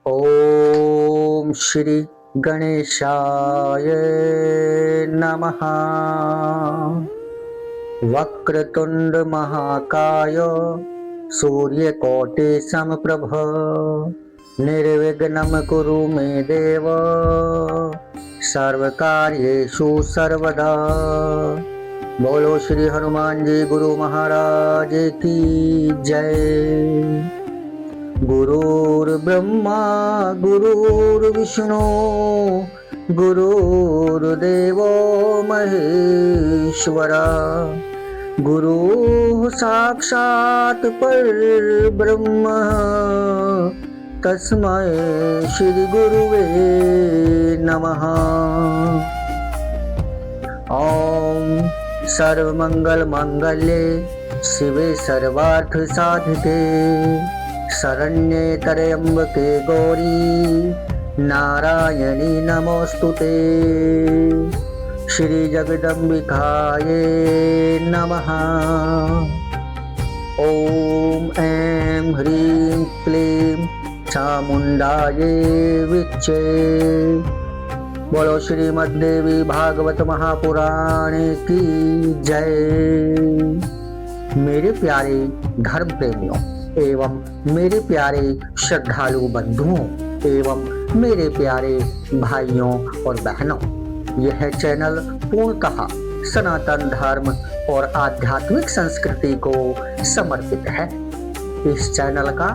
ओम श्री गणेशाय नमः। वक्रतुंड महाकाय सूर्यकोटि समप्रभ निर्विघ्नं कुरु मे देव सर्वकार्येषु सर्वदा। बोलो श्री हनुमान जी गुरु महाराज की जय। गुरुर्ब्रह्मा गुरुर्विष्णु गुरुर्देवो महेश्वरा गुरुः साक्षात् परब्रह्म तस्मै श्री गुरुवे नमः। ओम सर्वमंगल मांगल्ये शिवे सर्वार्थ साधिके शरण्ये त्र्यंबके गौरी नारायणी नमोस्तुते। श्री जगदम्बिकाये नमः। ओम ऐं ह्रीं क्लीं चामुंडाये विच्चे। बोलो श्रीमद्देवी भागवत महापुराण की जय। मेरे प्यारे धर्म प्रेमियों एवं मेरे प्यारे श्रद्धालु बंधुओं एवं मेरे प्यारे भाइयों और बहनों, यह चैनल पूर्णतः सनातन धर्म और आध्यात्मिक संस्कृति को समर्पित है। इस चैनल का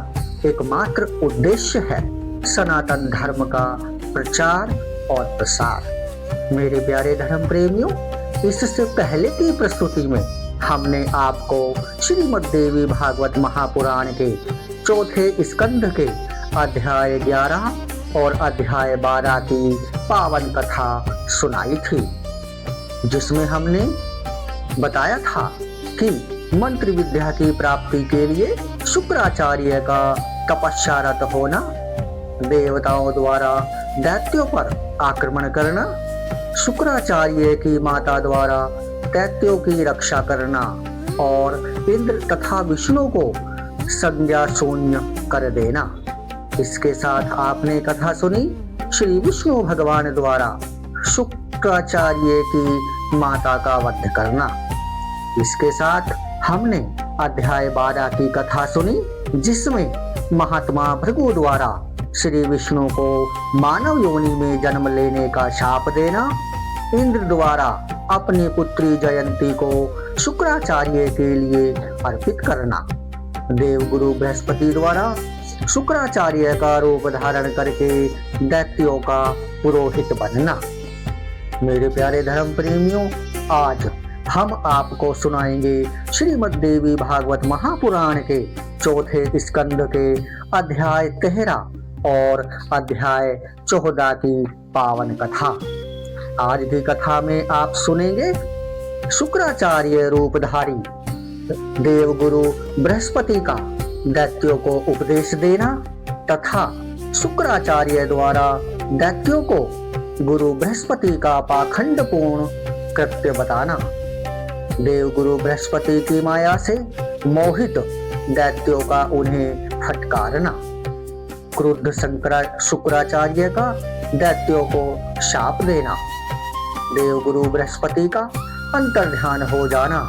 एकमात्र उद्देश्य है सनातन धर्म का प्रचार और प्रसार। मेरे प्यारे धर्म प्रेमियों, इससे पहले की प्रस्तुति में हमने आपको श्रीमद् देवी भागवत महापुराण के चौथे स्कंध के अध्याय 11 और अध्याय 12 की पावन कथा सुनाई थी, जिसमें हमने बताया था कि मंत्र विद्या की प्राप्ति के लिए शुक्राचार्य का तपस्यारत होना, देवताओं द्वारा दैत्यों पर आक्रमण करना, शुक्राचार्य की माता द्वारा दैत्यों की रक्षा करना और इंद्र तथा विष्णु को संज्ञा शून्य कर देना। इसके साथ आपने कथा सुनी श्री विष्णु भगवान द्वारा शुक्राचार्य की माता का वध करना। इसके साथ हमने अध्याय 12 की कथा सुनी, जिसमें महात्मा भृगु द्वारा श्री विष्णु को मानव योनि में जन्म लेने का शाप देना, इंद्र द्वारा अपनी पुत्री जयंती को शुक्राचार्य के लिए अर्पित करना, देवगुरु बृहस्पति द्वारा शुक्राचार्य का रूप धारण करके दैत्यों का पुरोहित बनना। मेरे प्यारे धर्म प्रेमियों, आज हम आपको सुनाएंगे श्रीमद् देवी भागवत महापुराण के चौथे स्कंद के अध्याय 13 और अध्याय 14 की पावन कथा। आज की कथा में आप सुनेंगे शुक्राचार्य रूपधारी देवगुरु बृहस्पति का दैत्यों को उपदेश देना तथा शुक्राचार्य द्वारा दैत्यों को गुरु बृहस्पति का पाखंडपूर्ण कृत्य बताना, देवगुरु बृहस्पति की माया से मोहित दैत्यों का उन्हें फटकारना, क्रुद्ध शुक्राचार्य का दैत्यों को शाप देना, देवगुरु बृहस्पति का अंतर्ध्यान हो जाना।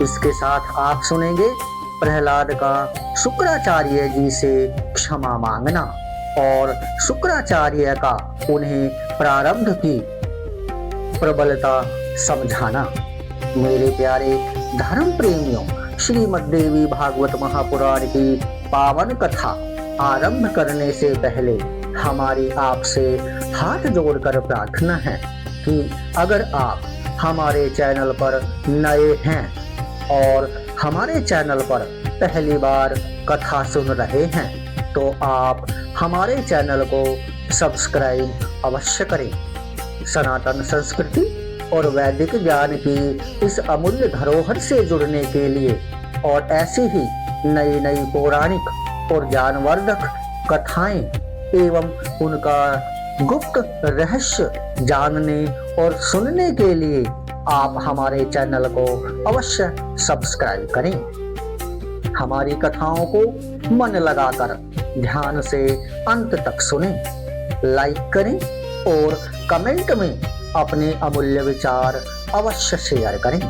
इसके साथ आप सुनेंगे प्रहलाद का शुक्राचार्य जी से क्षमा मांगना और शुक्राचार्य का उन्हें प्रारब्ध की प्रबलता समझाना। मेरे प्यारे धर्म प्रेमियों, श्रीमद् देवी भागवत महापुराण की पावन कथा आरंभ करने से पहले हमारी आपसे हाथ जोड़कर प्रार्थना है कि अगर आप हमारे चैनल पर नए हैं और हमारे चैनल पर पहली बार कथा सुन रहे हैं तो आप हमारे चैनल को सब्सक्राइब अवश्य करें। सनातन संस्कृति और वैदिक ज्ञान की इस अमूल्य धरोहर से जुड़ने के लिए और ऐसी ही नई नई पौराणिक और ज्ञानवर्धक कथाएं एवं उनका गुप्त रहस्य जानने और सुनने के लिए आप हमारे चैनल को अवश्य सब्सक्राइब करें। हमारी कथाओं को मन लगाकर ध्यान से अंत तक सुने। लाइक करें और कमेंट में अपने अमूल्य विचार अवश्य शेयर करें।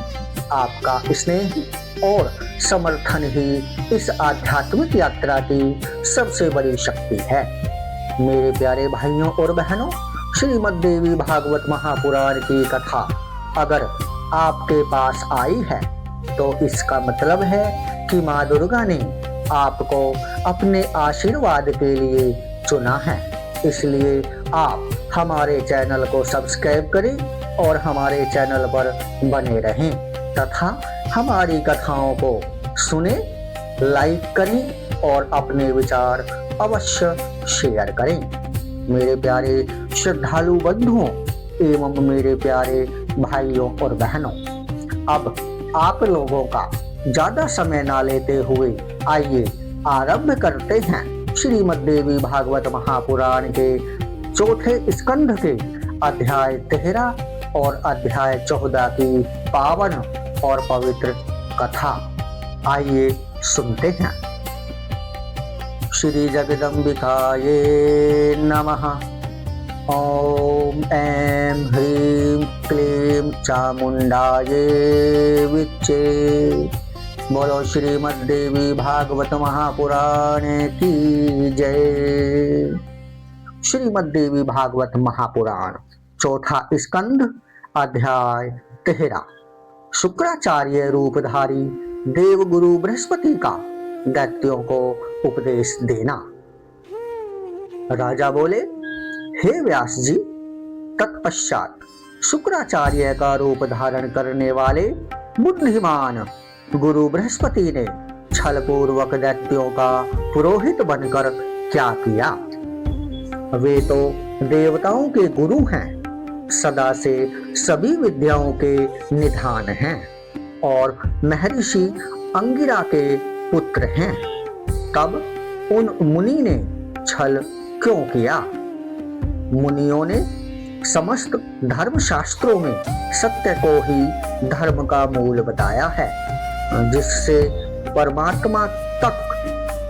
आपका स्नेह और समर्थन ही इस आध्यात्मिक यात्रा की सबसे बड़ी शक्ति है। मेरे प्यारे भाइयों और बहनों, श्रीमद् देवी भागवत महापुराण की कथा अगर आपके पास आई है तो इसका मतलब है कि माँ दुर्गा ने आपको अपने आशीर्वाद के लिए चुना है। इसलिए आप हमारे चैनल को सब्सक्राइब करें और हमारे चैनल पर बने रहें तथा हमारी कथाओं को सुने, लाइक करें और अपने विचार अवश्य शेयर करें। मेरे प्यारे श्रद्धालु बंधुओं एवं मेरे प्यारे भाइयों और बहनों, अब आप लोगों का ज्यादा समय ना लेते हुए आइए आरंभ करते हैं श्रीमद् देवी भागवत महापुराण के चौथे स्कंध के अध्याय 13 और अध्याय 14 की पावन और पवित्र कथा। आइए सुनते हैं। श्री जगदम्बिकाये नमः। ओम ऐं ह्रीं क्लीं चामुंडाये विच्चे। बोलो श्रीमद् देवी भागवत महापुराण की जय। श्रीमद् देवी भागवत महापुराण चौथा स्कंध अध्याय 13। शुक्राचार्य रूपधारी देव गुरु बृहस्पति का दैत्यों को उपदेश देना। राजा बोले, हे व्यास जी, तत्पश्चात शुक्राचार्य का रूप धारण करने वाले बुद्धिमान गुरु बृहस्पति ने छल पूर्वक दैत्यों का पुरोहित बनकर क्या किया। वे तो देवताओं के गुरु हैं, सदा से सभी विद्याओं के निधान हैं और महर्षि अंगिरा के पुत्र हैं। तब उन मुनि ने छल क्यों किया? मुनियों ने समस्त धर्म शास्त्रों में सत्य को ही धर्म का मूल बताया है, जिससे परमात्मा तक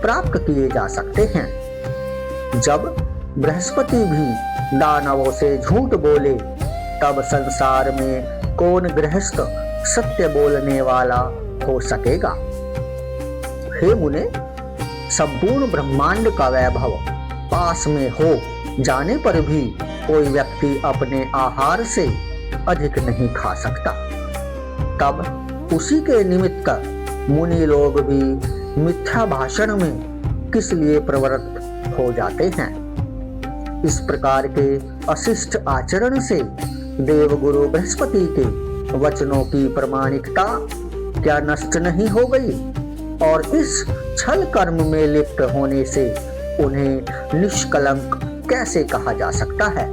प्राप्त किए जा सकते हैं। जब बृहस्पति भी दानवों से झूठ बोले, तब संसार में कौन गृहस्थ सत्य बोलने वाला हो सकेगा? हे मुने, संपूर्ण ब्रह्मांड का वैभव पास में हो जाने पर भी कोई व्यक्ति अपने आहार से अधिक नहीं खा सकता। तब उसी के निमित्त मुनि लोग भी मिथ्या भाषण में किस लिए प्रवृत्त हो जाते हैं। इस प्रकार के अशिष्ट आचरण से देवगुरु बृहस्पति के वचनों की प्रामाणिकता क्या नष्ट नहीं हो गई? और इस छल कर्म में लिप्त होने से उन्हें निष्कलंक कैसे कहा जा सकता है?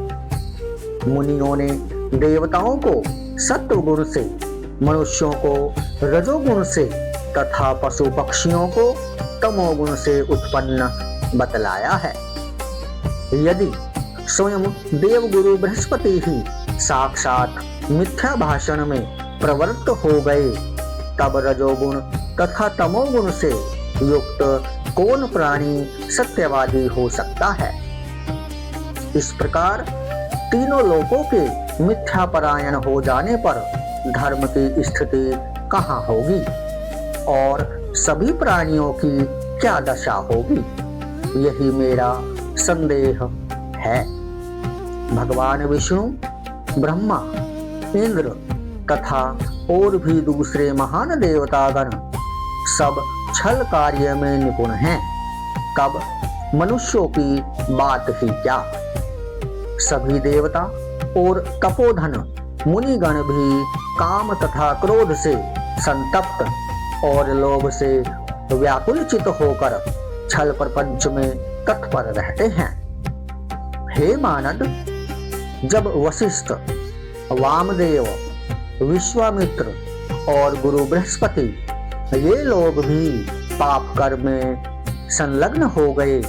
मुनियों ने देवताओं को सत्व गुण से, मनुष्यों को रजोगुण से तथा पशु पक्षियों को तमोगुण से उत्पन्न बतलाया है। यदि स्वयं देवगुरु बृहस्पति ही साक्षात मिथ्या भाषण में प्रवृत्त हो गए, तब रजोगुण तथा तमोगुण से युक्त कौन प्राणी सत्यवादी हो सकता है? इस प्रकार तीनों लोकों के मिथ्यापरायण हो जाने पर धर्म की स्थिति कहाँ होगी और सभी प्राणियों की क्या दशा होगी? यही मेरा संदेह है। भगवान विष्णु, ब्रह्मा, इंद्र तथा और भी दूसरे महान देवतागण सब छल कार्य में निपुण हैं। तब मनुष्यों की बात ही क्या? सभी देवता और तपोधन मुनिगण भी काम तथा क्रोध से संतप्त और लोभ से व्याकुलचित होकर छल प्रपंच में तत्पर रहते हैं। हे मानद, जब वशिष्ठ, वामदेव, विश्वामित्र और गुरु बृहस्पति ये लोग भी पाप कर्म में संलग्न हो गए,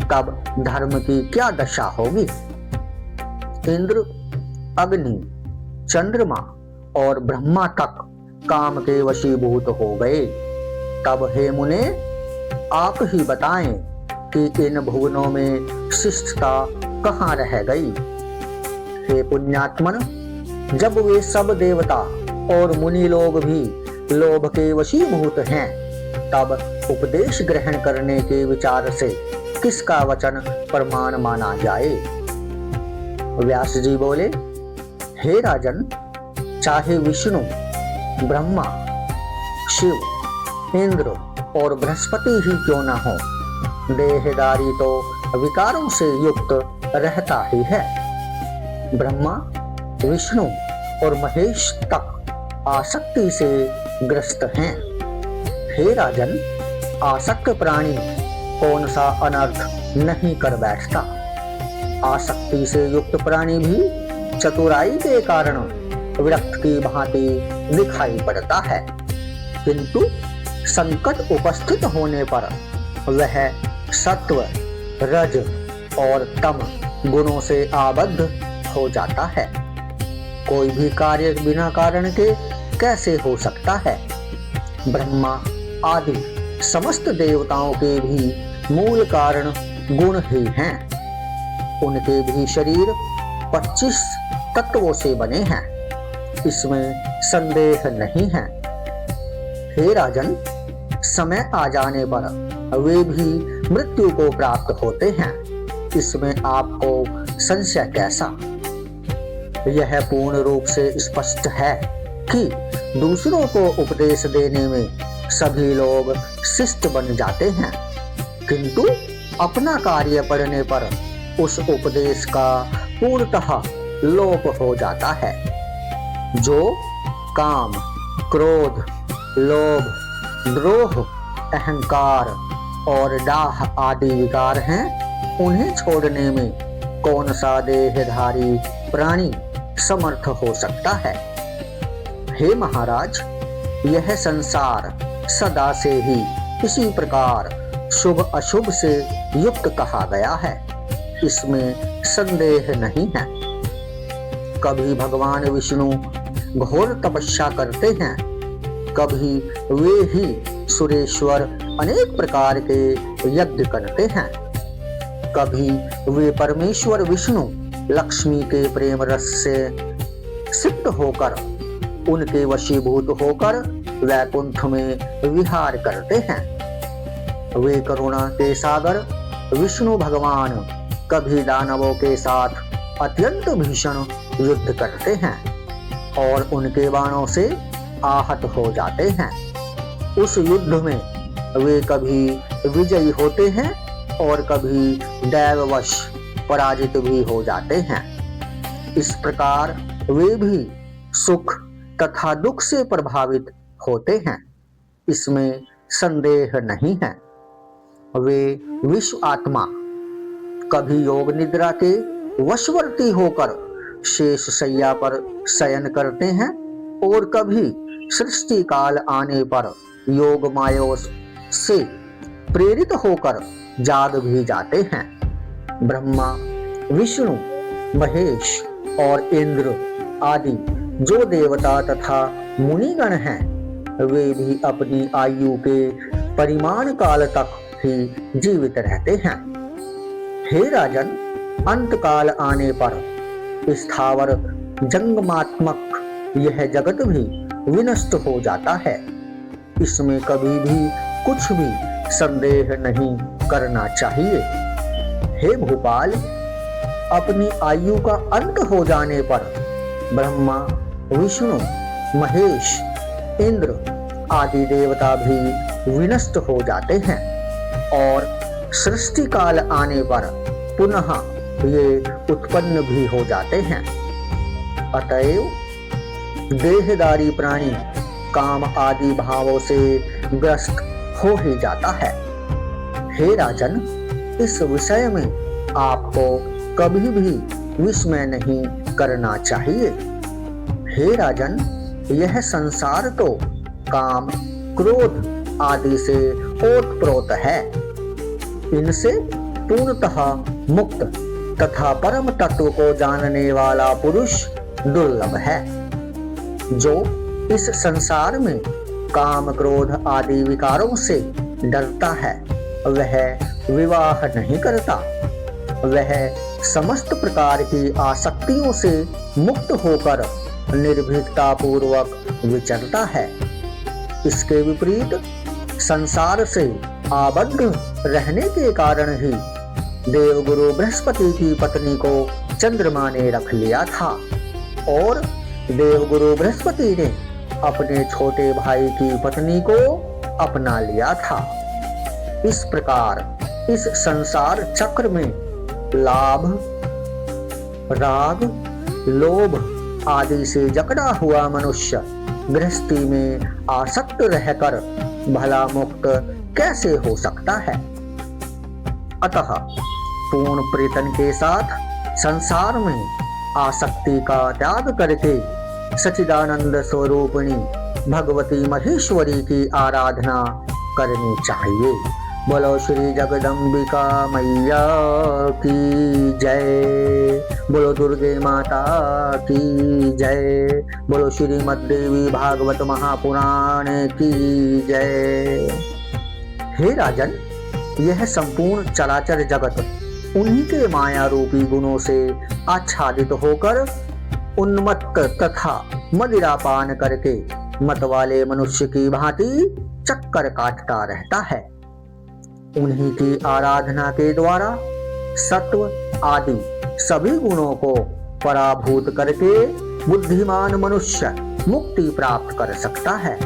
तब धर्म की क्या दशा होगी? इंद्र, अग्नि, चंद्रमा और ब्रह्मा तक काम के वशीभूत हो गए। तब हे मुने, आप ही बताएं कि इन भुवनों में शिष्टता कहाँ रह गई। हे पुण्यात्मन, जब वे सब देवता और मुनि लोग भी लोभ के वशीभूत हैं, तब उपदेश ग्रहण करने के विचार से किसका वचन प्रमाण माना जाए। व्यास जी बोले, हे राजन, चाहे विष्णु, ब्रह्मा, शिव, इंद्र और बृहस्पति ही क्यों न हो, देहदारी तो विकारों से युक्त रहता ही है। ब्रह्मा, विष्णु और महेश तक आसक्ति से ग्रस्त हैं। हे राजन, आसक्त प्राणी कौन सा अनर्थ नहीं कर बैठता। आसक्ति से युक्त प्राणी भी चतुराई के कारण विरक्त की भांति दिखाई पड़ता है, किंतु संकट उपस्थित होने पर वह सत्व, रज और तम गुणों से आबद्ध हो जाता है। कोई भी कार्य बिना कारण के कैसे हो सकता है। ब्रह्मा आदि समस्त देवताओं के भी मूल कारण गुण ही हैं। उनके भी शरीर 25 तत्वों से बने हैं, इसमें संदेह नहीं है। हे राजन, समय आ जाने पर वे भी मृत्यु को प्राप्त होते हैं, इसमें आपको संशय कैसा। यह पूर्ण रूप से स्पष्ट है कि दूसरों को उपदेश देने में सभी लोग शिष्ट बन जाते हैं, किंतु अपना कार्य पड़ने पर उस उपदेश का पूर्णतः लोप हो जाता है। जो काम, क्रोध, लोभ, द्रोह, अहंकार और डाह आदि विकार हैं, उन्हें छोड़ने में कौन सा देहधारी प्राणी समर्थ हो सकता है। हे महाराज, यह संसार सदा से ही इसी प्रकार शुभ अशुभ से युक्त कहा गया है, इसमें संदेह नहीं है। कभी भगवान विष्णु घोर तपस्या करते हैं, कभी वे ही सुरेश्वर अनेक प्रकार के यज्ञ करते हैं, कभी वे परमेश्वर विष्णु लक्ष्मी के प्रेम रस से सिक्त होकर उनके वशीभूत होकर वैकुंठ में विहार करते हैं। वे करुणा के सागर विष्णु भगवान कभी दानवों के साथ अत्यंत भीषण युद्ध करते हैं और उनके बाणों से आहत हो जाते हैं। उस युद्ध में वे कभी विजयी होते हैं और कभी दैववश पराजित भी हो जाते हैं। इस प्रकार वे भी सुख तथा दुख से प्रभावित होते हैं, इसमें संदेह नहीं है। वे विश्व आत्मा कभी योग निद्रा के वशवर्ती होकर शेष शैया पर शयन करते हैं और कभी सृष्टि काल आने पर योग माया से प्रेरित होकर जाग भी जाते हैं। ब्रह्मा, विष्णु, महेश और इंद्र आदि जो देवता तथा मुनिगण हैं, वे भी अपनी आयु के परिमाण काल तक ही जीवित रहते हैं। हे राजन, अंत काल आने पर स्थावर जंगमात्मक यह जगत भी विनष्ट हो जाता है, इसमें कभी भी कुछ भी संदेह नहीं करना चाहिए। हे भूपाल, अपनी आयु का अंत हो जाने पर ब्रह्मा, विष्णु, महेश, इंद्र आदि देवता भी विनष्ट हो जाते हैं और सृष्टि काल आने पर पुनः ये उत्पन्न भी हो जाते हैं। अतएव देहदारी प्राणी काम आदि भावों से ग्रस्त हो ही जाता है। हे राजन, इस विषय में आपको कभी भी विस्मय नहीं करना चाहिए। हे राजन, यह संसार तो काम, क्रोध आदि से ओतप्रोत है। इनसे पूर्णतः मुक्त तथा परम तत्व को जानने वाला पुरुष दुर्लभ है। जो इस संसार में काम, क्रोध आदि विकारों से डरता है वह विवाह नहीं करता। वह समस्त प्रकार की आसक्तियों से मुक्त होकर निर्भीकता पूर्वक विचरता है। इसके विपरीत संसार से आबद्ध रहने के कारण ही देवगुरु बृहस्पति की पत्नी को चंद्रमा ने रख लिया था और देवगुरु बृहस्पति ने अपने छोटे भाई की पत्नी को अपना लिया था। इस प्रकार इस संसार चक्र में लाभ, राग, लोभ आदि से जकड़ा हुआ मनुष्य गृहस्थी में आसक्त रहकर भला मुक्त कैसे हो सकता है। अतः पूर्ण प्रीतन के साथ संसार में आसक्ति का त्याग करके सच्चिदानंद स्वरूपिणी भगवती महेश्वरी की आराधना करनी चाहिए। बोलो श्री जगदम्बिका मैया की जय। बोलो दुर्गे माता की जय। बोलो श्रीमद् देवी भागवत महापुराण की जय। हे राजन, यह संपूर्ण चराचर जगत उन्हीं के माया रूपी गुणों से आच्छादित होकर उन्मत्त तथा मदिरा पान करके मत वाले मनुष्य की भांति चक्कर काटता रहता है। उन्हीं की आराधना के द्वारा सत्व आदि सभी गुणों को पराभूत करके बुद्धिमान मनुष्य मुक्ति प्राप्त कर सकता है।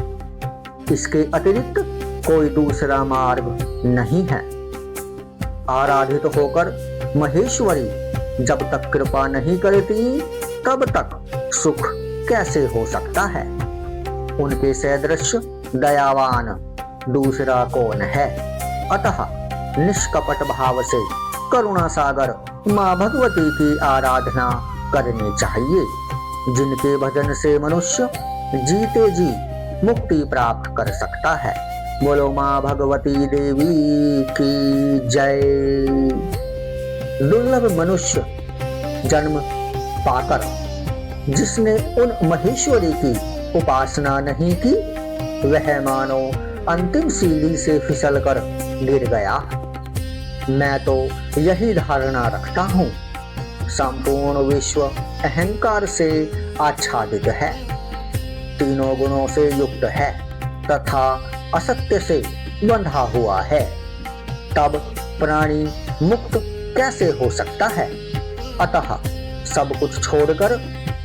इसके अतिरिक्त कोई दूसरा मार्ग नहीं है। आराधित होकर महेश्वरी जब तक कृपा नहीं करती तब तक सुख कैसे हो सकता है। उनके सदृश दयावान दूसरा कौन है। अतः निष्कपट भाव से करुणा सागर माँ भगवती की आराधना करनी चाहिए, जिनके भजन से मनुष्य जीते जी मुक्ति प्राप्त कर सकता है। बोलो माँ भगवती देवी की जय। दुर्लभ मनुष्य जन्म पाकर जिसने उन महेश्वरी की उपासना नहीं की, वह मानो अंतिम सीढ़ी से फिसलकर गिर गया। मैं तो यही धारणा रखता हूँ, संपूर्ण विश्व अहंकार से आच्छादित है, तीनों गुणों से युक्त है तथा असत्य से बंधा हुआ है। तब प्राणी मुक्त कैसे हो सकता है। अतः सब कुछ छोड़कर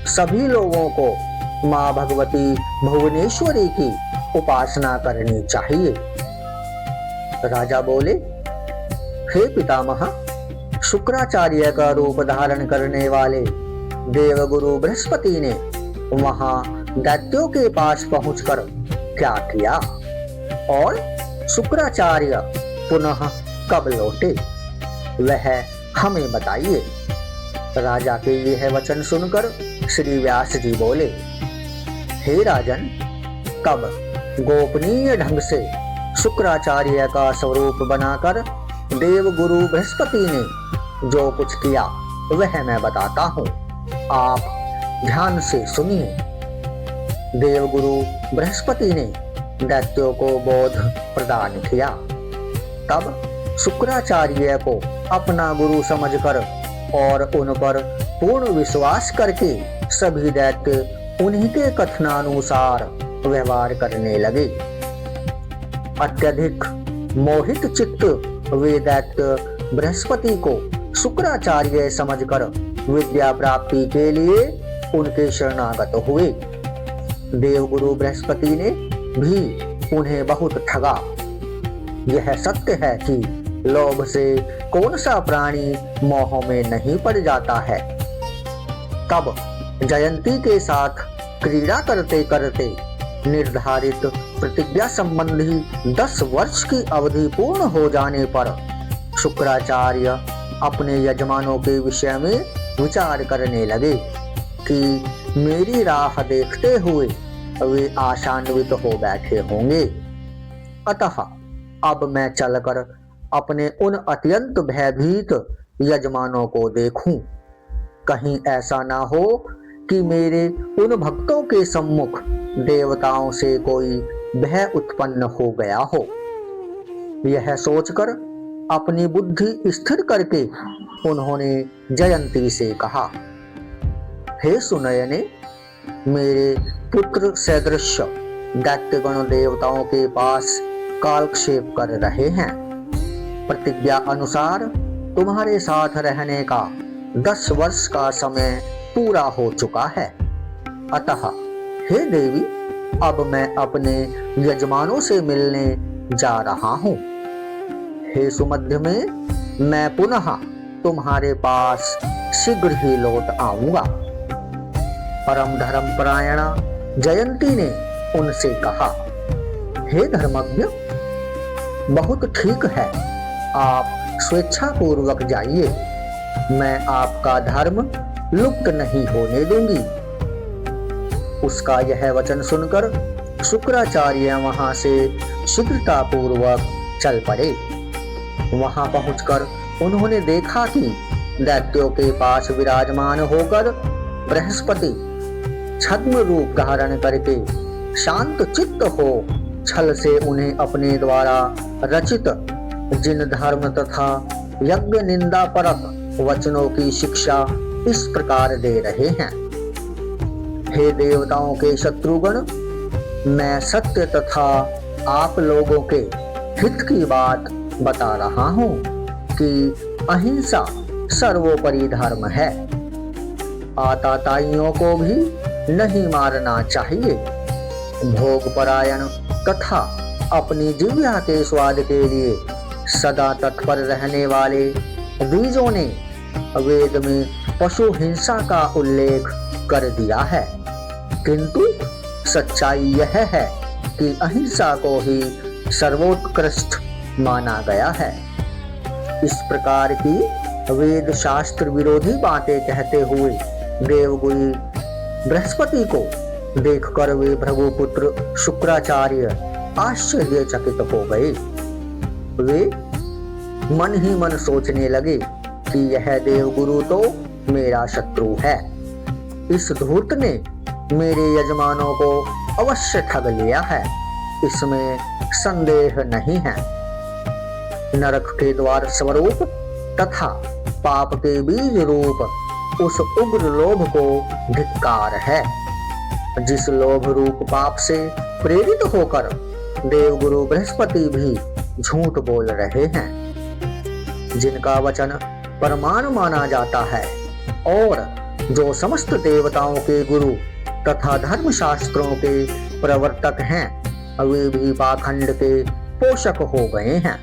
सभी लोगों को माँ भगवती भुवनेश्वरी की उपासना करनी चाहिए। राजा बोले, हे पितामह, शुक्राचार्य का रूप धारण करने वाले देवगुरु बृहस्पति ने वहां दैत्यों के पास पहुंचकर क्या किया और शुक्राचार्य पुनः कब लौटे, वह हमें बताइए। राजा के यह वचन सुनकर श्री व्यास जी बोले, हे राजन, कब गोपनीय ढंग से शुक्राचार्य का स्वरूप बनाकर देवगुरु बृहस्पति ने जो कुछ किया वह मैं बताता हूँ, आप ध्यान से सुनिए। देवगुरु बृहस्पति ने दैत्यों को बोध प्रदान किया। तब शुक्राचार्य को अपना गुरु समझकर और उन पर पूर्ण विश्वास करके सभी दैत्य उन्हीं के कथनानुसार व्यवहार करने लगे। अत्यधिक मोहित चित्त वे दैत्य बृहस्पति को शुक्राचार्य समझकर विद्या प्राप्ति के लिए उनके शरणागत हुए। देवगुरु बृहस्पति ने भी उन्हें बहुत ठगा। यह सत्य है कि लोभ से कौन सा प्राणी मोह में नहीं पड़ जाता है। तब जयंती के साथ क्रीड़ा करते करते निर्धारित प्रतिज्ञा संबंधी 10 वर्ष की अवधि पूर्ण हो जाने पर शुक्राचार्य अपने यजमानों के विषय में विचार करने लगे कि मेरी राह देखते हुए वे आशान्वित हो बैठे होंगे। अतः अब मैं चलकर अपने उन अत्यंत भयभीत यजमानों को देखूं, कहीं ऐसा ना हो कि मेरे उन भक्तों के सम्मुख देवताओं से कोई भय उत्पन्न हो गया हो। यह सोचकर अपनी बुद्धि स्थिर करके उन्होंने जयंती से कहा, हे सुनयने, मेरे पुत्र सदृश दैत्यगण देवताओं के पास कालक्षेप कर रहे हैं। प्रतिज्ञा अनुसार तुम्हारे साथ रहने का 10 वर्ष का समय पूरा हो चुका है। अतः हे देवी, अब मैं अपने यजमानों से मिलने जा रहा हूँ। हे सुमध्य में, मैं पुनः तुम्हारे पास शीघ्र ही लौट आऊंगा। परम धर्मपरायणा जयंती ने उनसे कहा, हे धर्मज्ञ, बहुत ठीक है, आप स्वेच्छा पूर्वक जाइए। मैं आपका धर्म लुप्त नहीं होने दूंगी। उसका यह वचन सुनकर शुक्राचार्य वहां से शीघ्रता पूर्वक चल पड़े। वहां पहुंचकर उन्होंने देखा कि दैत्यों के पास विराजमान होकर बृहस्पति छद्म रूप धारण करके शांत चित्त हो छल से उन्हें अपने द्वारा रचित जिन धर्म तथा यज्ञ निंदा परक वचनों की शिक्षा इस प्रकार दे रहे हैं। हे देवताओं के शत्रुगण, मैं सत्य तथा आप लोगों के हित की बात बता रहा हूँ कि अहिंसा सर्वोपरि धर्म है। आताताइयों को भी नहीं मारना चाहिए। भोगपरायण तथा अपनी जिह्वा के स्वाद के लिए सदा तत्पर रहने वाले द्विजों ने वेद में पशु हिंसा का उल्लेख कर दिया है, किंतु सच्चाई यह है कि अहिंसा को ही सर्वोत्कृष्ट माना गया है। इस प्रकार की वेद शास्त्र विरोधी बातें कहते हुए देवगुरु बृहस्पति को देखकर वे भृगुपुत्र शुक्राचार्य आश्चर्यचकित हो गए। वे मन ही मन सोचने लगे कि यह देवगुरु तो मेरा शत्रु है। इस धूर्त ने मेरे यजमानों को अवश्य ठग लिया है, इसमें संदेह नहीं है। नरक के द्वार स्वरूप तथा पाप के बीज रूप उस उग्र लोभ को धिक्कार है। जिस लोभ रूप पाप से प्रेरित होकर देवगुरु बृहस्पति भी झूठ बोल रहे हैं, जिनका वचन प्रमाण माना जाता है और जो समस्त देवताओं के गुरु तथा धर्म शास्त्रों के प्रवर्तक हैं, वे भी पाखंड के पोषक हो गए हैं।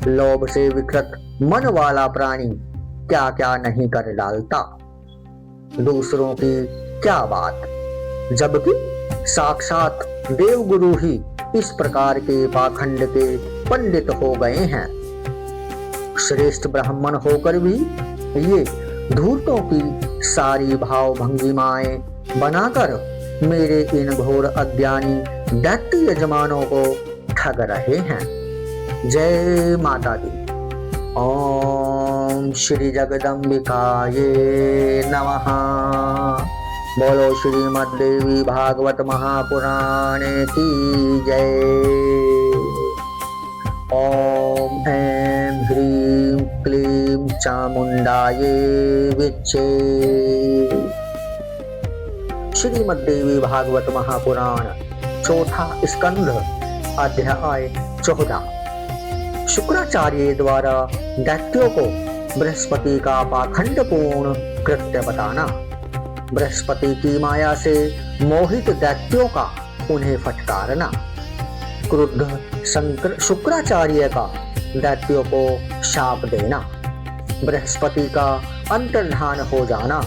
लोभ से विकृत मन वाला प्राणी क्या क्या नहीं कर डालता, दूसरों की क्या बात, जबकि साक्षात देवगुरु ही इस प्रकार के पाखंड के पंडित हो गए हैं। श्रेष्ठ ब्राह्मण होकर भी ये धूर्तों की सारी भाव भंगिमाएं बनाकर मेरे इन घोर अज्ञानी दैत्य यजमानों को ठग रहे हैं। जय माता दी। ओम श्री जगदम्बिकाये नमः। बोलो श्रीमद् देवी भागवत महापुराण की जय। ओम ऐं ह्रीं क्लीं चामुंडाये विच्चे। श्रीमद् देवी भागवत महापुराण चौथा स्कंध अध्याय 14। शुक्राचार्य द्वारा दैत्यों को बृहस्पति का पाखंडपूर्ण कृत्य बताना। बृहस्पति की माया से मोहित दैत्यों का उन्हें फटकारना। क्रुद्ध शुक्राचार्य का दैत्यों को शाप देना। बृहस्पति का अंतर्धान हो जाना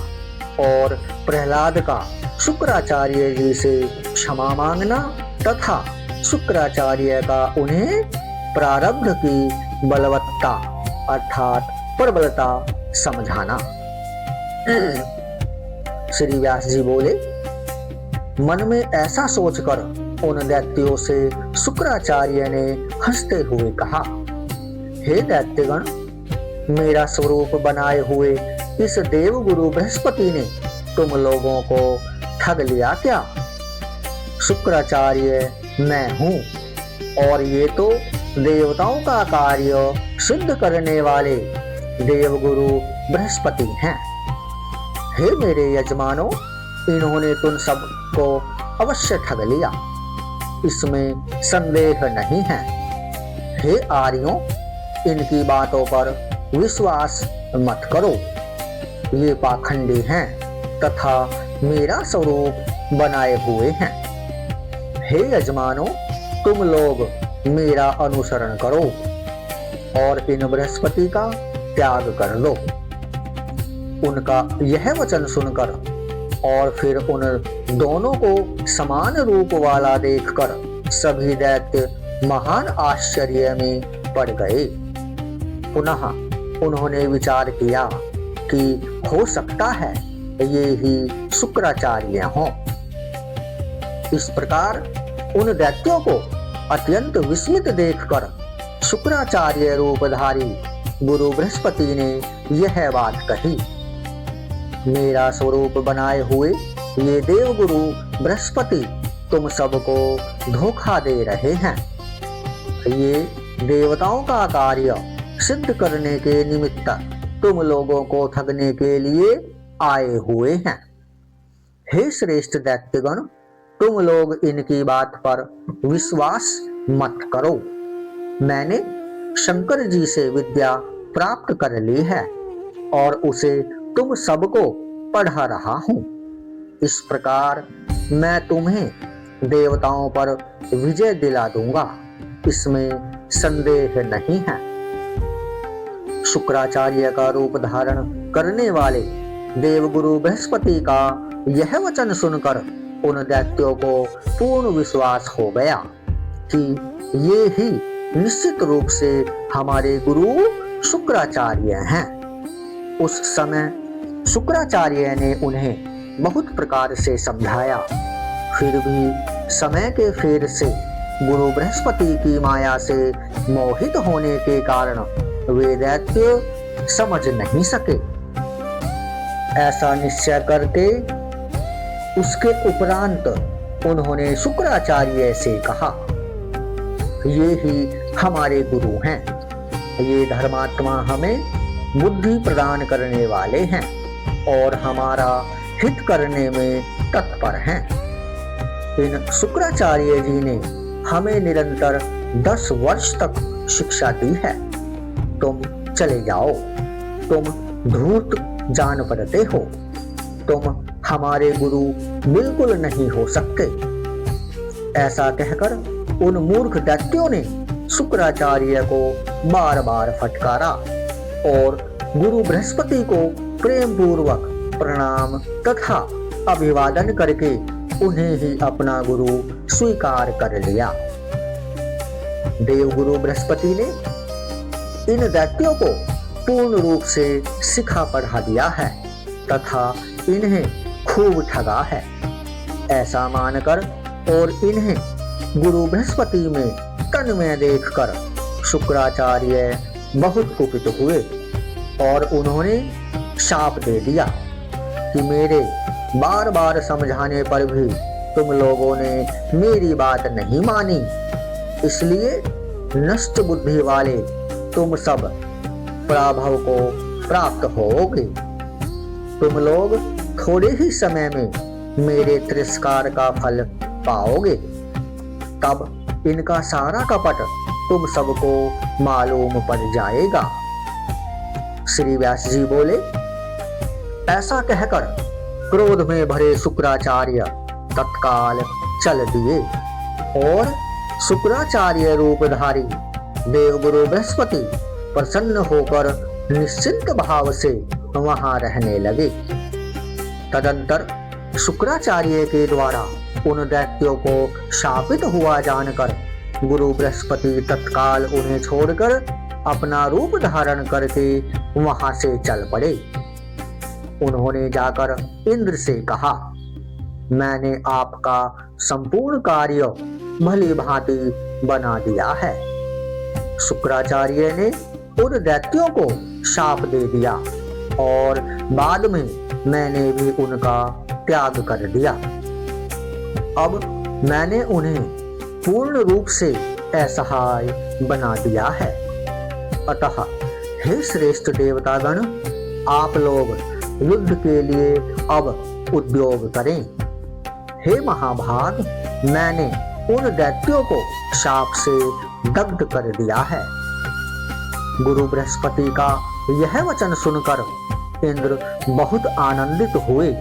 और प्रहलाद का शुक्राचार्य जी से क्षमा मांगना तथा शुक्राचार्य का उन्हें प्रारब्ध की बलवत्ता अर्थात प्रबलता समझाना। श्री व्यास जी बोले, मन में ऐसा सोचकर उन दैत्यों से शुक्राचार्य ने हंसते हुए कहा, हे दैत्यगण, मेरा स्वरूप बनाए हुए इस देवगुरु बृहस्पति ने तुम लोगों को ठग लिया क्या? शुक्राचार्य मैं हूँ और ये तो देवताओं का कार्य सिद्ध करने वाले देवगुरु बृहस्पति हैं। हे मेरे यजमानों, इन्होंने तुम सबको अवश्य ठग लिया, इसमें संदेह नहीं है। हे आर्यों, इनकी बातों पर विश्वास मत करो, ये पाखंडी हैं तथा मेरा स्वरूप बनाए हुए हैं। हे यजमानों, तुम लोग मेरा अनुसरण करो और इन बृहस्पति का त्याग कर लो। उनका यह वचन सुनकर और फिर उन दोनों को समान रूप वाला देखकर सभी दैत्य महान आश्चर्य में पड़ गए। पुनः उन्होंने विचार किया कि हो सकता है ये ही शुक्राचार्य हों। इस प्रकार उन दैत्यों को अत्यंत विस्मित देखकर शुक्राचार्य रूपधारी गुरु बृहस्पति ने यह बात कही। मेरा स्वरूप बनाए हुए ये देवगुरु बृहस्पति तुम सबको धोखा दे रहे हैं। ये देवताओं का कार्य सिद्ध करने के निमित्त तुम लोगों को ठगने के लिए आए हुए हैं। हे श्रेष्ठ दैत्यगण, तुम लोग इनकी बात पर विश्वास मत करो। मैंने शंकर जी से विद्या प्राप्त कर ली है और उसे तुम सबको पढ़ा रहा हूं। इस प्रकार मैं तुम्हें देवताओं पर विजय दिला दूंगा, इसमें संदेह नहीं है। शुक्राचार्य का रूप धारण करने वाले देवगुरु बृहस्पति का यह वचन सुनकर उन दैत्यों को पूर्ण विश्वास हो गया कि ये ही निश्चित रूप से हमारे गुरु शुक्राचार्य हैं। उस समय शुक्राचार्य ने उन्हें बहुत प्रकार से समझाया, फिर भी समय के फेर से गुरु बृहस्पति की माया से मोहित होने के कारण वे दैत्य समझ नहीं सके। ऐसा निश्चय करके उसके उपरांत उन्होंने शुक्राचार्य से कहा, ये ही हमारे गुरु हैं। ये धर्मात्मा हमें बुद्धि प्रदान करने वाले हैं और हमारा हित करने में तत्पर हैं। इन शुक्राचार्य जी ने हमें निरंतर 10 वर्ष तक शिक्षा दी है। तुम चले जाओ, तुम धूर्त जान पड़ते हो, तुम हमारे गुरु बिल्कुल नहीं हो सकते। ऐसा कहकर उन मूर्ख दैत्यों ने शुक्राचार्य को बार बार फटकारा और गुरु बृहस्पति को प्रेम पूर्वक प्रणाम तथा अभिवादन करके उन्हें ही अपना गुरु स्वीकार कर लिया। देवगुरु बृहस्पति ने इन दैत्यों को पूर्ण रूप से सिखा पढ़ा दिया है तथा इन्हें खूब ठगा है। ऐसा मानकर और इन्हें गुरु बृहस्पति में तन में देखकर शुक्राचार्य बहुत कुपित हुए और उन्होंने शाप दे दिया कि मेरे बार बार समझाने पर भी तुम लोगों ने मेरी बात नहीं मानी, इसलिए नष्ट बुद्धि वाले तुम सब पराभव को प्राप्त होगे। तुम लोग थोड़े ही समय में मेरे तिरस्कार का फल पाओगे। तब इनका सारा कपट तुम सबको मालूम पड़ जाएगा। श्री व्यास जी बोले, ऐसा कहकर क्रोध में भरे शुक्राचार्य तत्काल चल दिए और शुक्राचार्य रूपधारी देवगुरु बृहस्पति प्रसन्न होकर निश्चिंत भाव से वहां रहने लगे। तदंतर शुक्राचार्य के द्वारा उन दैत्यों को शापित हुआ जानकर गुरु बृहस्पति तत्काल उन्हें छोड़कर अपना रूप धारण करके वहां से चल पड़े। उन्होंने जाकर इंद्र से कहा, मैंने आपका संपूर्ण कार्य भली भांति बना दिया है। शुक्राचार्य ने उन दैत्यों को शाप दे दिया और बाद में मैंने भी उनका त्याग कर दिया। अब मैंने उन्हें पूर्ण रूप से असहाय बना दिया है। अतः हे श्रेष्ठ देवतागण, आप लोग युद्ध के लिए अब उद्योग करें। हे महाभाग, मैंने उन दैत्यों को शाप से दग्ध कर दिया है। गुरु बृहस्पति का यह वचन सुनकर इंद्र बहुत आनंदित हुए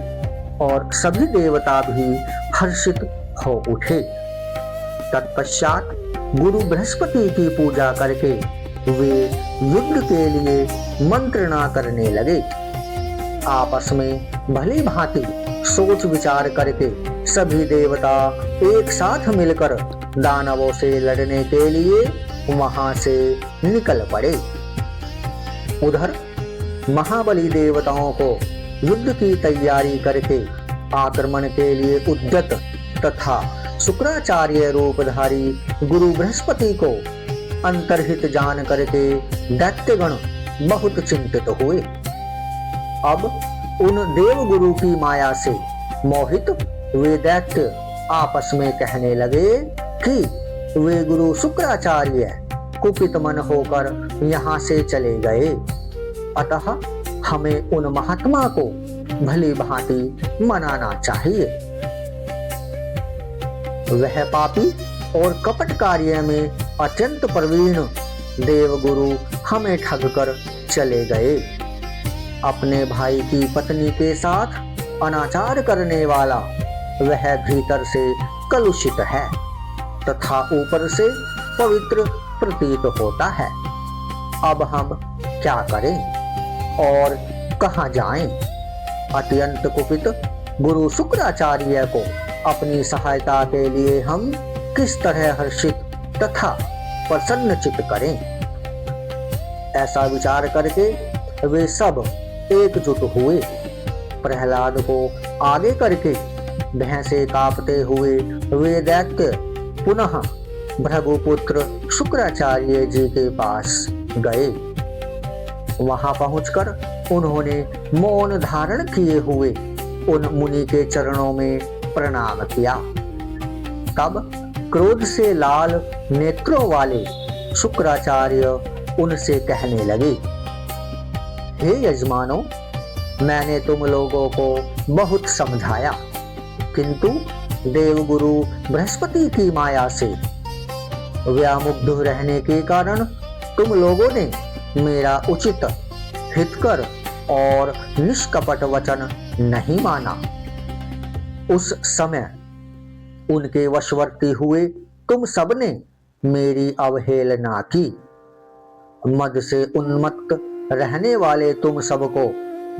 और सभी देवता भी हर्षित हो उठे। तत्पश्चात गुरु बृहस्पति की पूजा करके वे युद्ध के लिए मंत्रणा करने लगे। आपस में भली भांति सोच विचार करके सभी देवता एक साथ मिलकर दानवों से लड़ने के लिए वहां से निकल पड़े। उधर महाबली देवताओं को युद्ध की तैयारी करके आक्रमण के लिए उद्यत तथा शुक्राचार्य रूपधारी गुरु बृहस्पति को अंतर्हित जान करके दैत्यगण बहुत चिंतित हुए। अब उन देवगुरु की माया से मोहित वे दैत्य आपस में कहने लगे कि वे गुरु शुक्राचार्य कुपित मन होकर यहाँ से चले गए, अतः हमें उन महात्मा को भली भांति मनाना चाहिए। वह पापी और कपट कार्य में अत्यंत प्रवीण देवगुरु हमें ठग कर चले गए। अपने भाई की पत्नी के साथ अनाचार करने वाला वह भीतर से कलुषित है तथा ऊपर से पवित्र प्रतीत होता है। अब हम क्या करें और कहां जाएं? अत्यंत कुपित गुरु शुक्राचार्य को अपनी सहायता के लिए हम किस तरह हर्षित तथा प्रसन्नचित करें? ऐसा विचार करके वे सब एकजुट हुए। प्रहलाद को आगे करके भैंसे कांपते हुए वे दैत्य पुनः भृगुपुत्र शुक्राचार्य जी के पास गए। वहां पहुंचकर उन्होंने मौन धारण किए हुए उन मुनि के चरणों में प्रणाम किया। तब क्रोध से लाल नेत्रों वाले शुक्राचार्य उनसे कहने लगे, हे यजमानों, मैंने तुम लोगों को बहुत समझाया, किंतु देवगुरु बृहस्पति की माया से व्यामुग्ध रहने के कारण तुम लोगों ने मेरा उचित हितकर और निष्कपट वचन नहीं माना। उस समय उनके वशवर्ती हुए तुम सबने मेरी अवहेलना की। मद से उन्मत्त रहने वाले तुम सबको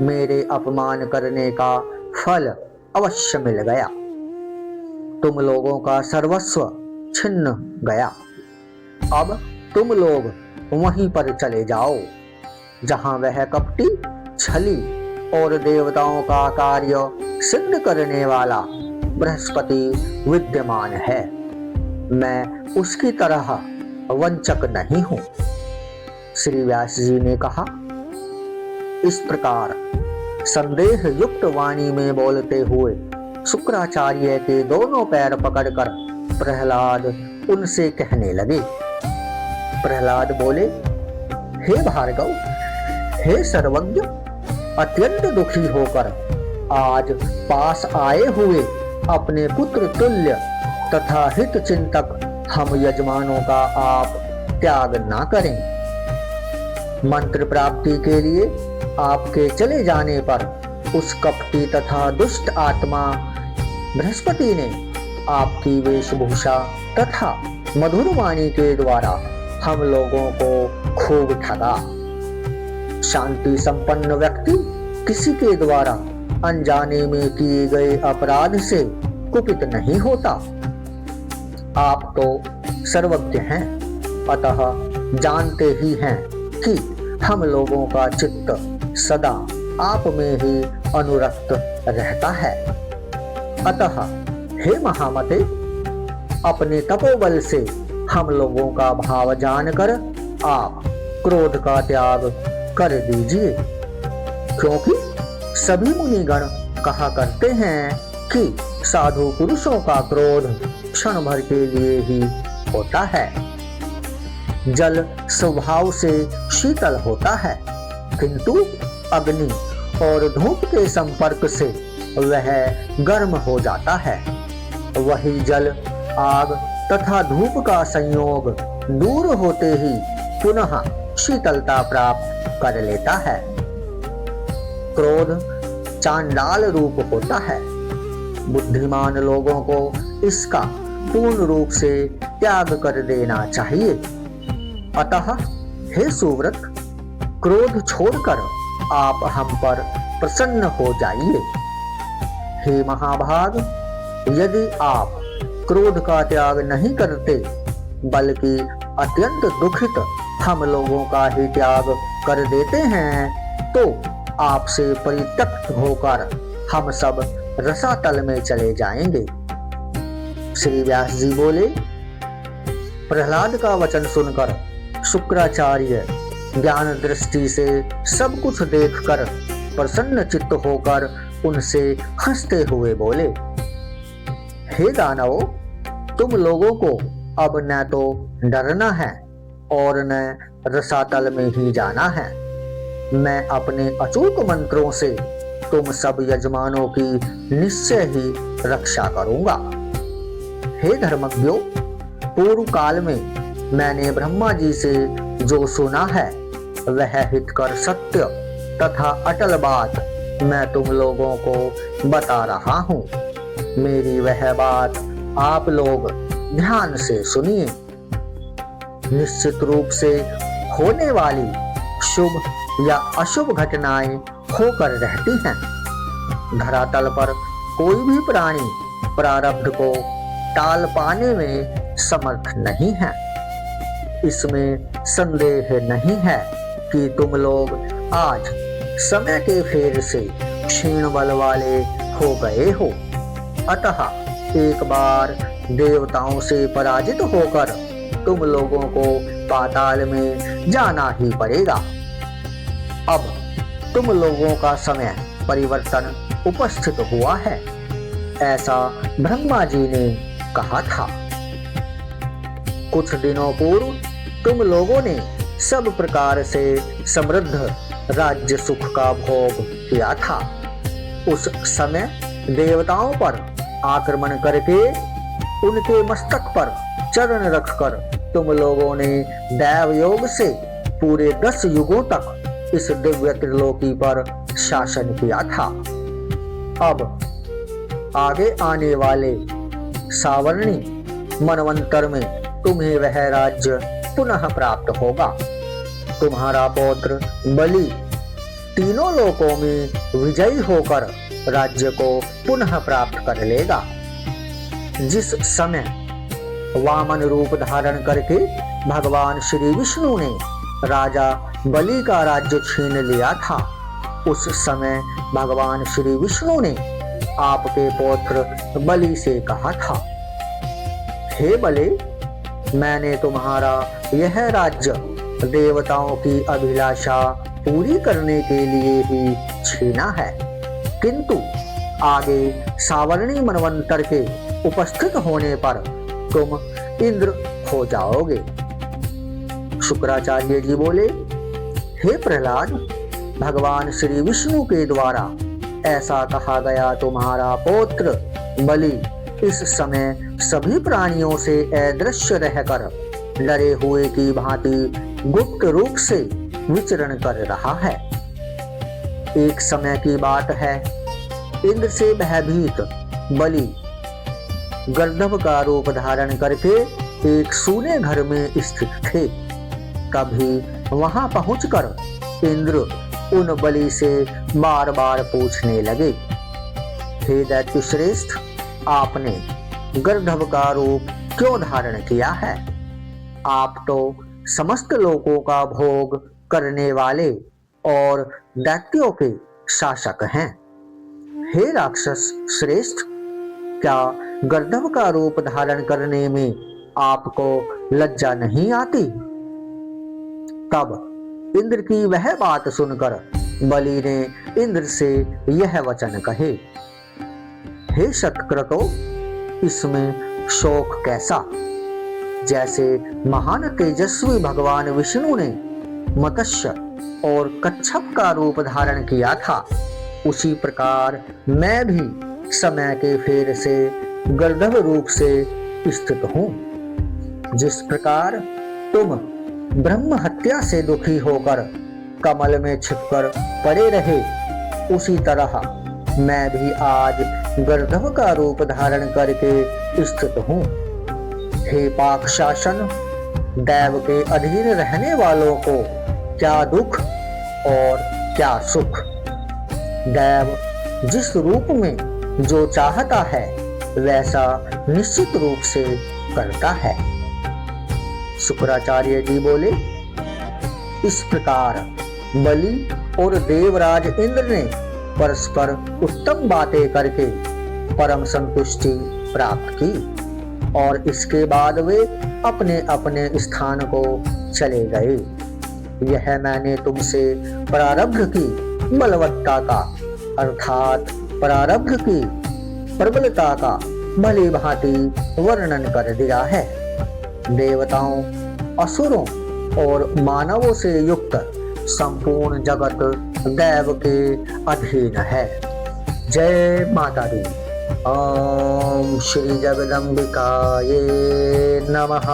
मेरे अपमान करने का फल अवश्य मिल गया। तुम लोगों का सर्वस्व छिन्न गया। अब तुम लोग वहीं पर चले जाओ जहां वह कपटी, छली और देवताओं का कार्य सिद्ध करने वाला बृहस्पति विद्यमान है। मैं उसकी तरह वंचक नहीं हूं। श्री व्यास जी ने कहा। इस प्रकार संदेह युक्त वाणी में बोलते हुए शुक्राचार्य के दोनों पैर पकड़कर प्रहलाद उनसे कहने लगे। प्रहलाद बोले, हे भार्गव, हे सर्वज्ञ, अत्यंत दुखी होकर आज पास आए हुए अपने पुत्र तुल्य तथा हित चिंतक हम यजमानों का आप त्याग ना करें। मंत्र प्राप्ति के लिए आपके चले जाने पर उस कपटी तथा दुष्ट आत्मा बृहस्पति ने आपकी वेशभूषा तथा मधुर वाणी के द्वारा हम लोगों को खूब ठगा। शांति संपन्न व्यक्ति किसी के द्वारा अनजाने में किए गए अपराध से कुपित नहीं होता। आप तो सर्वज्ञ हैं, अतः जानते ही हैं कि हम लोगों का चित्त सदा आप में ही अनुरक्त रहता है। अतः हे महामते, अपने तपोबल से हम लोगों का भाव जानकर आप क्रोध का त्याग कर दीजिए, क्योंकि सभी मुनिगण कहा करते हैं कि साधु पुरुषों का क्रोध क्षण भर के लिए ही होता है। जल स्वभाव से शीतल होता है, किंतु अग्नि और धूप के संपर्क से वह गर्म हो जाता है। वही जल, आग तथा धूप का संयोग दूर होते ही पुनः शीतलता प्राप्त कर लेता है। क्रोध चांडाल रूप होता है। बुद्धिमान लोगों को इसका पूर्ण रूप से त्याग कर देना चाहिए। अतः हे सुव्रत, क्रोध छोड़कर आप हम पर प्रसन्न हो जाइए। हे महाभाग, यदि आप क्रोध का त्याग नहीं करते बल्कि अत्यंत दुखित हम लोगों का ही त्याग कर देते हैं, तो आपसे परित्यक्त होकर हम सब रसातल में चले जाएंगे। श्री व्यास जी बोले, प्रहलाद का वचन सुनकर शुक्राचार्य ज्ञान दृष्टि से सब कुछ देखकर प्रसन्न चित्त होकर उनसे हंसते हुए बोले, हे दानवों, तुम लोगों को अब न तो डरना है और न रसातल में ही जाना है। मैं अपने अचूक मंत्रों से तुम सब यजमानों की निश्चय ही रक्षा करूंगा। हे धर्मज्ञों, पूर्व काल में मैंने ब्रह्मा जी से जो सुना है वह हितकर सत्य तथा अटल बात मैं तुम लोगों को बता रहा हूँ। मेरी वह बात आप लोग ध्यान से सुनिए। निश्चित रूप से होने वाली शुभ या अशुभ घटनाएं होकर रहती हैं। धरातल पर कोई भी प्राणी प्रारब्ध को टाल पाने में समर्थ नहीं है। इसमें संदेह नहीं है कि तुम लोग आज समय के फेर से क्षीण बल वाले हो गए हो। अतः एक बार देवताओं से पराजित होकर तुम लोगों को पाताल में जाना ही पड़ेगा। अब तुम लोगों का समय परिवर्तन उपस्थित हुआ है, ऐसा ब्रह्मा जी ने कहा था। कुछ दिनों पूर्व तुम लोगों ने सब प्रकार से समृद्ध राज्य सुख का भोग किया था। उस समय देवताओं पर आक्रमण करके उनके मस्तक पर चरण रखकर तुम लोगों ने दैव योग से पूरे 10 युगों तक इस दिव्य त्रिलोकी पर शासन किया था। अब आगे आने वाले सावर्णी मनवंतर में तुम्हें वह राज्य पुनः प्राप्त होगा। तुम्हारा पौत्र बलि तीनों लोकों में विजयी होकर राज्य को पुनः प्राप्त कर लेगा। जिस समय वामन रूप धारण करके भगवान श्री विष्णु ने राजा बलि का राज्य छीन लिया था, उस समय भगवान श्री विष्णु ने आपके पौत्र बलि से कहा था, हे बलि, मैंने तुम्हारा यह राज्य देवताओं की अभिलाषा पूरी करने के लिए ही छीना है, किंतु आगे सावर्णी मनवंतर के उपस्थित होने पर तुम इंद्र हो जाओगे। शुक्राचार्य जी बोले, हे प्रहलाद, भगवान श्री विष्णु के द्वारा ऐसा कहा गया तुम्हारा पौत्र बलि इस समय सभी प्राणियों से अदृश्य रहकर डरे हुए की भांति गुप्त रूप से विचरण कर रहा है। एक समय की बात है, इंद्र से भयभीत बलि गर्दभ का रूप धारण करके एक सूने घर में स्थित थे। तभी वहां पहुंचकर इंद्र उन बलि से बार बार पूछने लगे, हे दैत्य श्रेष्ठ, आपने गर्दभ का रूप क्यों धारण किया है? आप तो समस्त लोकों का भोग करने वाले और दैत्यों के शासक हैं। हे राक्षस श्रेष्ठ, क्या गर्दभ का रूप धारण करने में आपको लज्जा नहीं आती? तब इंद्र की वह बात सुनकर बलि ने इंद्र से यह वचन कहे, हे सत्क्रतो, इसमें शोक कैसा? जैसे महान तेजस्वी भगवान विष्णु ने मत्स्य और कच्छप का रूप धारण किया था, उसी प्रकार मैं भी समय के फेर से गर्दभ रूप से स्थित हूँ। जिस प्रकार तुम ब्रह्म हत्या से दुखी होकर कमल में छिपकर पड़े रहे, उसी तरह मैं भी आज गर्दभ का रूप धारण करके स्थित हूँ। हे पाक शासन, दैव के अधीन रहने वालों को क्या दुख और क्या सुख। दैव जिस रूप में जो चाहता है वैसा निश्चित रूप से करता है। शुक्राचार्य जी बोले, इस प्रकार बलि और देवराज इंद्र ने परस्पर उत्तम बातें करके परम संतुष्टि प्राप्त की और इसके बाद वे अपने अपने स्थान को चले गए। यह मैंने तुमसे प्रारब्ध की बलवत्ता का अर्थात प्रारब्ध की प्रबलता का भली भांति वर्णन कर दिया है। देवताओं, असुरों और मानवों से युक्त संपूर्ण जगत दैव के अधीन है। जय माता दी। ओम श्री जगदम्बिकाये नमः।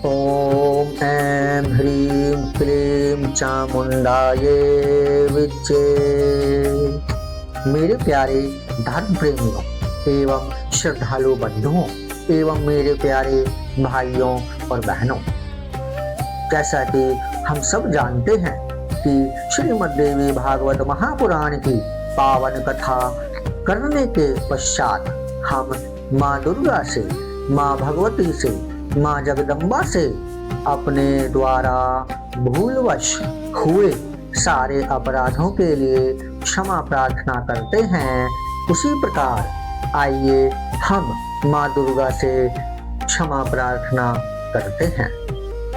ओम ऐं ह्रीं क्लीं चामुंडाये विद्ये। मेरे प्यारे धर्म प्रेमियों एवं श्रद्धालु बंधुओं एवं मेरे प्यारे भाइयों और बहनों, जैसा कि हम सब जानते हैं कि श्रीमद् देवी भागवत महापुराण की पावन कथा करने के पश्चात हम माँ दुर्गा से, माँ भगवती से, माँ जगदम्बा से अपने द्वारा भूलवश हुए सारे अपराधों के लिए क्षमा प्रार्थना करते हैं। उसी प्रकार आइए हम माँ दुर्गा से क्षमा प्रार्थना करते हैं।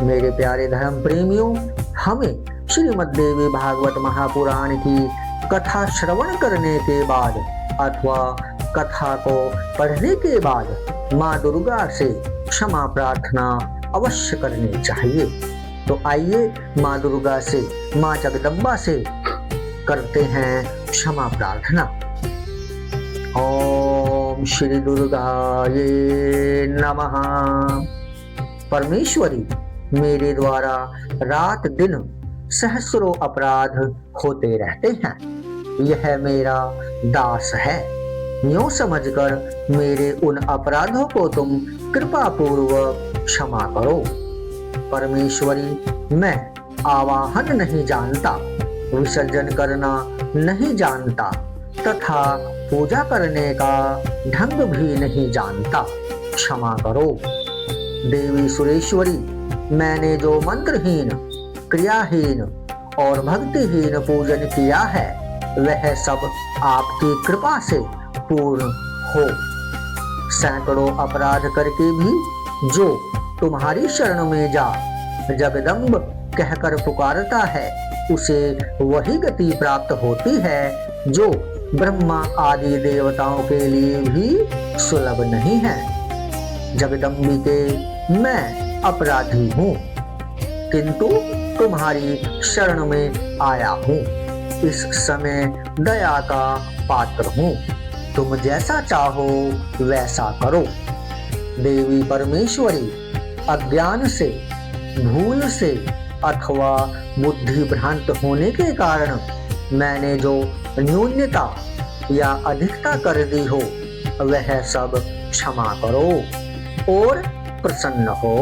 मेरे प्यारे धर्म प्रेमियों, हमें श्रीमद् देवी भागवत महापुराण की कथा श्रवण करने के बाद अथवा कथा को पढ़ने के बाद माँ दुर्गा से क्षमा प्रार्थना अवश्य करनी चाहिए। तो आइए माँ दुर्गा से, माँ जगदम्बा से करते हैं क्षमा प्रार्थना। ओम श्री दुर्गाये नमः। परमेश्वरी, मेरे द्वारा रात दिन सहस्रों अपराध होते रहते हैं। यह मेरा दास है, यूं समझकर मेरे उन अपराधों को तुम कृपा पूर्वक क्षमा करो। परमेश्वरी, मैं आवाहन नहीं जानता, विसर्जन करना नहीं जानता तथा पूजा करने का ढंग भी नहीं जानता, क्षमा करो। देवी सुरेश्वरी, मैंने जो मंत्रहीन, क्रियाहीन और भक्तिहीन पूजन किया है वह सब आपकी कृपा से पूर्ण हो। सैकड़ों अपराध करके भी जो तुम्हारी शरण में जा जगदम्ब कहकर पुकारता है, उसे वही गति प्राप्त होती है जो ब्रह्मा आदि देवताओं के लिए भी सुलभ नहीं है। जगदम्बिके, मैं अपराधी हूँ, किंतु तुम्हारी शरण में आया हूँ। इस समय दया का पात्र हूँ, तुम जैसा चाहो वैसा करो। देवी परमेश्वरी, अज्ञान से, भूल से अथवा बुद्धि भ्रांत होने के कारण मैंने जो न्यूनता या अधिकता कर दी हो वह सब क्षमा करो और प्रसन्न हो।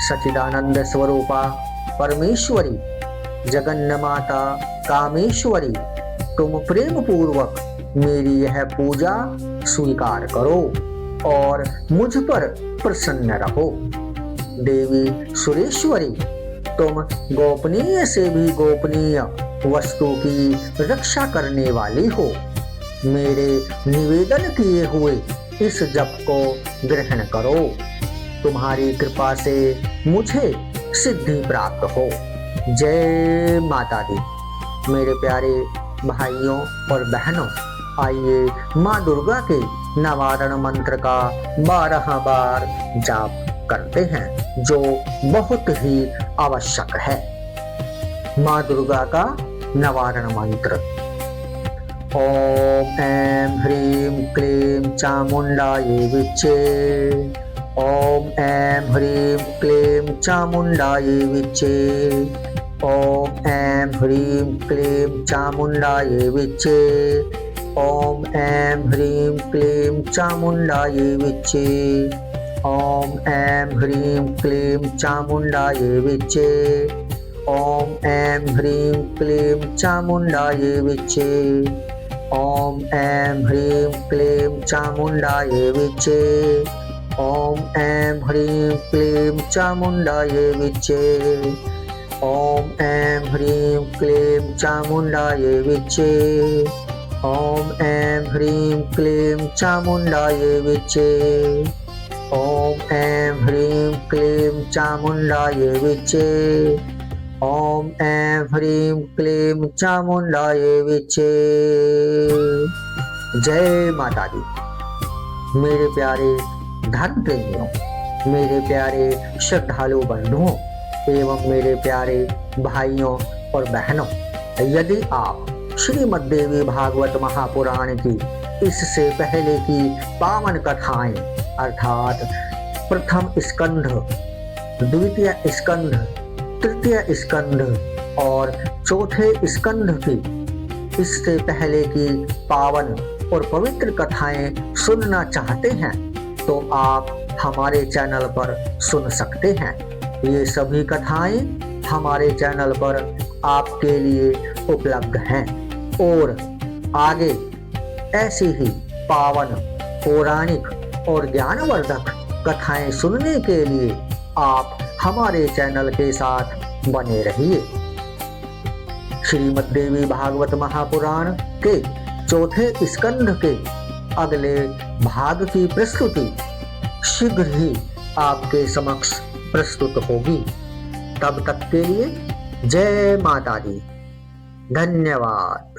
सच्चिदानंद स्वरूपा परमेश्वरी, जगन्न माता कामेश्वरी, तुम प्रेम पूर्वक मेरी यह पूजा स्वीकार करो और मुझ पर प्रसन्न रहो। देवी सुरेश्वरी, तुम गोपनीय से भी गोपनीय वस्तु की रक्षा करने वाली हो। मेरे निवेदन किए हुए इस जप को ग्रहण करो। तुम्हारी कृपा से मुझे सिद्धि प्राप्त हो। जय माता दी। मेरे प्यारे भाइयों और बहनों, आइए माँ दुर्गा के निवारण मंत्र का 12 बार जाप करते हैं, जो बहुत ही आवश्यक है। माँ दुर्गा का निवारण मंत्र। ओम ऐं ह्रीं क्लीं चामुंडायै विच्चे। ओम ऐं ह्रीं क्लीं चामुंडायै विच्चे। ओम ऐं ह्रीं क्लीं चामुंडायै विच्चे। ओम ऐं ह्रीं क्लीं चामुंडायै विच्चे। ओम ऐं ह्रीं क्लीं चामुंडायै विच्चे। ओम ऐं ह्रीं क्लीं चामुंडायै विच्चे। ओम ऐं ह्रीं क्लीं चामुंडायै विच्चे। ओम ऐं ह्रीं क्लीं चामुंडायै विच्चे। ओम ऐं ह्रीं क्लीं चामुंडायै विच्चे। ओम ऐं ह्रीं क्लीं चामुंडायै विच्चे। ओम ऐं ह्रीं क्लीं चामुंडायै विच्चे। ओम ऐं ह्रीं क्लीं चामुंडायै विच्चे। जय माता दी। मेरे प्यारे धर्म प्रेमियों, मेरे प्यारे श्रद्धालु बंधुओं एवं मेरे प्यारे भाइयों और बहनों, यदि आप श्रीमद् देवी भागवत महापुराण की इससे पहले की पावन कथाएं अर्थात प्रथम स्कंध, द्वितीय स्कंध, तृतीय स्कंध और चौथे स्कंध की इससे पहले की पावन और पवित्र कथाएं सुनना चाहते हैं तो आप हमारे चैनल पर सुन सकते हैं। ये सभी कथाएं हमारे चैनल पर आपके लिए उपलब्ध हैं और आगे ऐसी ही पावन, पौराणिक और ज्ञानवर्धक कथाएं सुनने के लिए आप हमारे चैनल के साथ बने रहिए। श्रीमद् देवी भागवत महापुराण के चौथे स्कंध के अगले भाग की प्रस्तुति शीघ्र ही आपके समक्ष प्रस्तुत होगी। तब तक के लिए जय माता दी। धन्यवाद।